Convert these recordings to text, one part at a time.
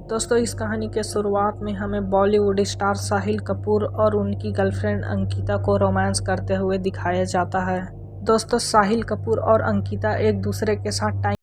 दोस्तों, इस कहानी के शुरुआत में हमें बॉलीवुड स्टार साहिल कपूर और उनकी गर्लफ्रेंड अंकिता को रोमांस करते हुए दिखाया जाता है। दोस्तों, साहिल कपूर और अंकिता एक दूसरे के साथ टाइम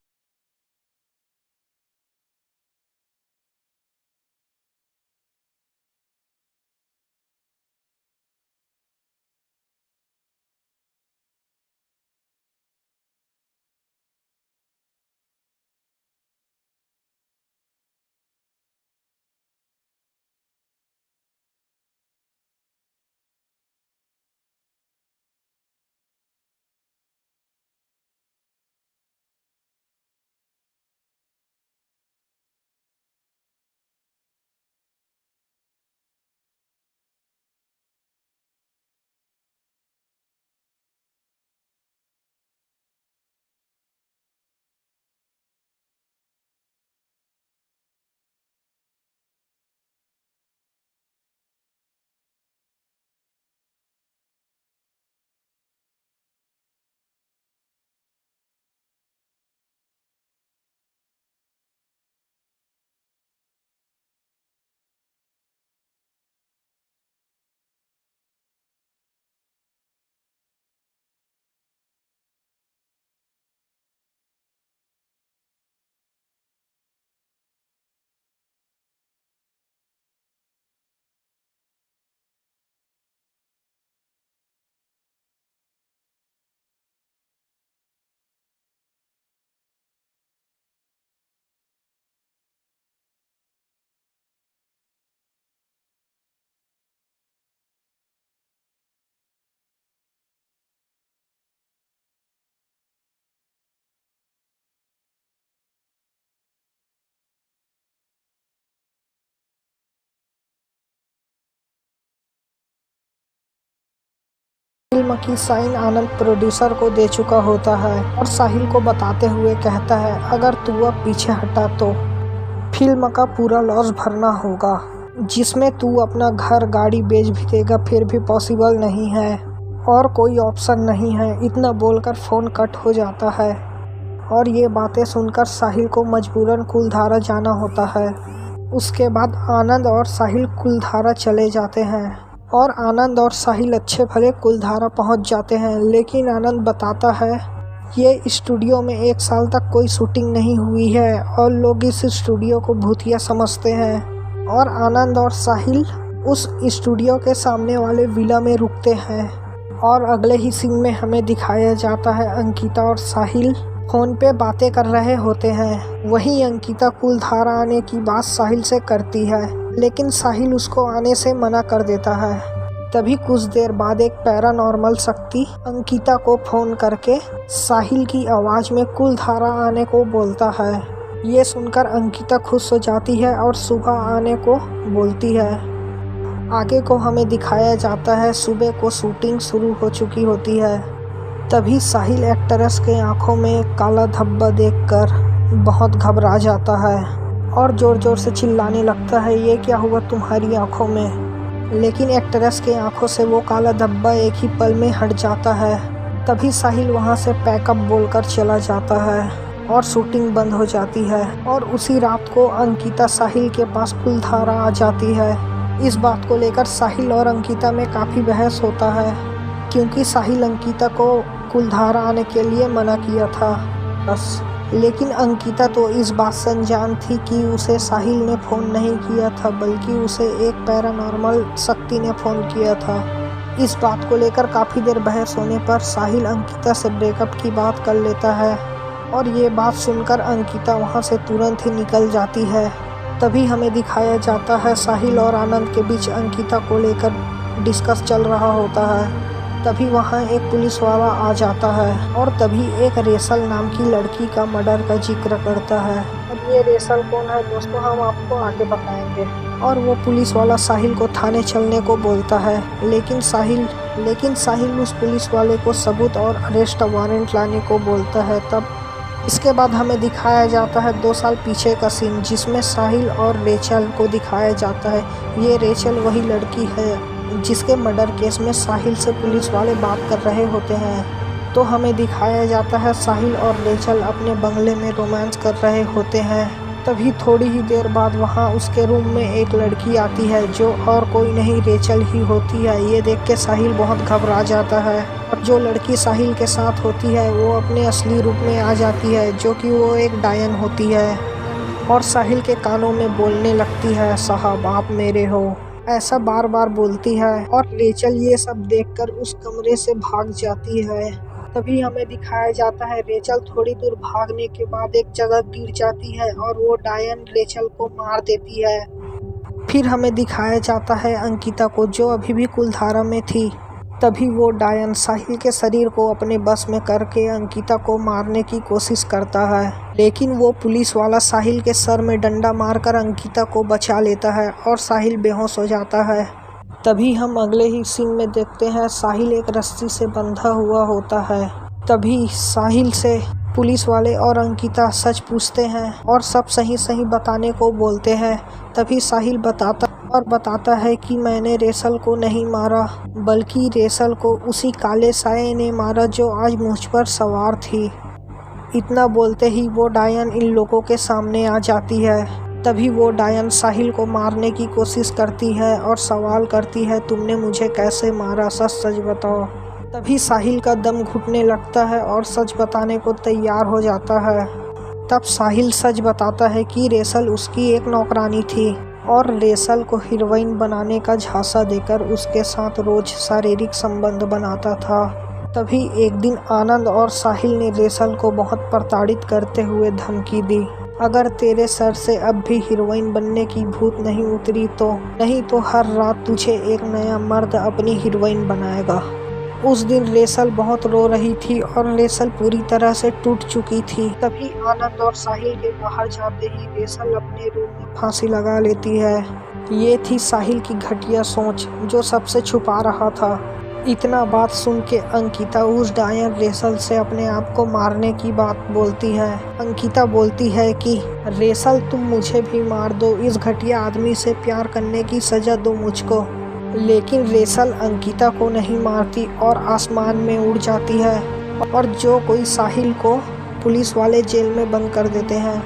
फिल्म की साइन आनंद प्रोड्यूसर को दे चुका होता है और साहिल को बताते हुए कहता है, अगर तू अब पीछे हटा तो फिल्म का पूरा लॉस भरना होगा, जिसमें तू अपना घर गाड़ी बेच भी देगा फिर भी पॉसिबल नहीं है और कोई ऑप्शन नहीं है। इतना बोलकर फ़ोन कट हो जाता है और ये बातें सुनकर साहिल को मजबूरन कुलधारा जाना होता है। उसके बाद आनंद और साहिल कुलधारा चले जाते हैं और आनंद और साहिल अच्छे भले कुलधारा पहुंच जाते हैं, लेकिन आनंद बताता है ये स्टूडियो में 1 साल तक कोई शूटिंग नहीं हुई है और लोग इस स्टूडियो को भूतिया समझते हैं। और आनंद और साहिल उस स्टूडियो के सामने वाले विला में रुकते हैं और अगले ही सीन में हमें दिखाया जाता है अंकिता और साहिल फ़ोन पे बातें कर रहे होते हैं। वहीं अंकिता कुलधारा आने की बात साहिल से करती है, लेकिन साहिल उसको आने से मना कर देता है। तभी कुछ देर बाद एक पैरानॉर्मल शक्ति अंकिता को फ़ोन करके साहिल की आवाज़ में कुलधारा आने को बोलता है। ये सुनकर अंकिता खुश हो जाती है और सुबह आने को बोलती है। आगे को हमें दिखाया जाता है सुबह को शूटिंग शुरू हो चुकी होती है। तभी साहिल एक्ट्रेस के आंखों में एक काला धब्बा देखकर बहुत घबरा जाता है और ज़ोर ज़ोर से चिल्लाने लगता है, ये क्या हुआ तुम्हारी आंखों में। लेकिन एक्ट्रेस के आंखों से वो काला धब्बा एक ही पल में हट जाता है। तभी साहिल वहां से पैकअप बोलकर चला जाता है और शूटिंग बंद हो जाती है। और उसी रात को अंकिता साहिल के पास कुलधारा आ जाती है। इस बात को लेकर साहिल और अंकिता में काफ़ी बहस होता है, क्योंकि साहिल अंकिता को कुलधारा आने के लिए मना किया था बस। लेकिन अंकिता तो इस बात से अनजान थी कि उसे साहिल ने फ़ोन नहीं किया था, बल्कि उसे एक पैरानॉर्मल शक्ति ने फ़ोन किया था। इस बात को लेकर काफ़ी देर बहस होने पर साहिल अंकिता से ब्रेकअप की बात कर लेता है और ये बात सुनकर अंकिता वहाँ से तुरंत ही निकल जाती है। तभी हमें दिखाया जाता है साहिल और आनंद के बीच अंकिता को लेकर डिस्कस चल रहा होता है। तभी वहाँ एक पुलिस वाला आ जाता है और तभी एक रेशल नाम की लड़की का मर्डर का जिक्र करता है। अब ये रेशल कौन है दोस्तों, हम आपको आगे बताएंगे। और वो पुलिस वाला साहिल को थाने चलने को बोलता है, लेकिन साहिल उस पुलिस वाले को सबूत और अरेस्ट वारंट लाने को बोलता है। तब इसके बाद हमें दिखाया जाता है 2 साल पीछे का सीन, जिसमें साहिल और रेचल को दिखाया जाता है। ये रेचल वही लड़की है जिसके मर्डर केस में साहिल से पुलिस वाले बात कर रहे होते हैं। तो हमें दिखाया जाता है साहिल और रेचल अपने बंगले में रोमांस कर रहे होते हैं तभी थोड़ी ही देर बाद वहाँ उसके रूम में एक लड़की आती है जो और कोई नहीं रेचल ही होती है। ये देख के साहिल बहुत घबरा जाता है और जो लड़की साहिल के साथ होती है वो अपने असली रूप में आ जाती है, जो कि वो एक डायन होती है और साहिल के कानों में बोलने लगती है, साहब आप मेरे हो, ऐसा बार बार बोलती है। और रेचल ये सब देखकर उस कमरे से भाग जाती है। तभी हमें दिखाया जाता है रेचल थोड़ी दूर भागने के बाद एक जगह गिर जाती है और वो डायन रेचल को मार देती है। फिर हमें दिखाया जाता है अंकिता को, जो अभी भी कुलधारा में थी। तभी वो डायन साहिल के शरीर को अपने बस में करके अंकिता को मारने की कोशिश करता है, लेकिन वो पुलिस वाला साहिल के सर में डंडा मारकर अंकिता को बचा लेता है और साहिल बेहोश हो जाता है। तभी हम अगले ही सीन में देखते हैं साहिल एक रस्सी से बंधा हुआ होता है। तभी साहिल से पुलिस वाले और अंकिता सच पूछते हैं और सब सही सही बताने को बोलते हैं। तभी साहिल बताता है कि मैंने रेचल को नहीं मारा, बल्कि रेचल को उसी काले साये ने मारा जो आज मुझ पर सवार थी। इतना बोलते ही वो डायन इन लोगों के सामने आ जाती है। तभी वो डायन साहिल को मारने की कोशिश करती है और सवाल करती है, तुमने मुझे कैसे मारा, सच सच बताओ। तभी साहिल का दम घुटने लगता है और सच बताने को तैयार हो जाता है। तब साहिल सच बताता है कि रेचल उसकी एक नौकरानी थी और रेचल को हीरोइन बनाने का झांसा देकर उसके साथ रोज शारीरिक संबंध बनाता था। तभी एक दिन आनंद और साहिल ने रेचल को बहुत प्रताड़ित करते हुए धमकी दी, अगर तेरे सर से अब भी हीरोइन बनने की भूत नहीं उतरी तो नहीं तो हर रात तुझे एक नया मर्द अपनी हीरोइन बनाएगा। उस दिन रेचल बहुत रो रही थी और रेचल पूरी तरह से टूट चुकी थी। तभी आनंद और साहिल के बाहर जाते ही रेचल अपने रूम में फांसी लगा लेती है। ये थी साहिल की घटिया सोच जो सबसे छुपा रहा था। इतना बात सुन के अंकिता उस डायन रेचल से अपने आप को मारने की बात बोलती है। अंकिता बोलती है कि रेचल तुम मुझे भी मार दो, इस घटिया आदमी से प्यार करने की सजा दो मुझको। लेकिन रेचल अंकिता को नहीं मारती और आसमान में उड़ जाती है और जो कोई साहिल को पुलिस वाले जेल में बंद कर देते हैं।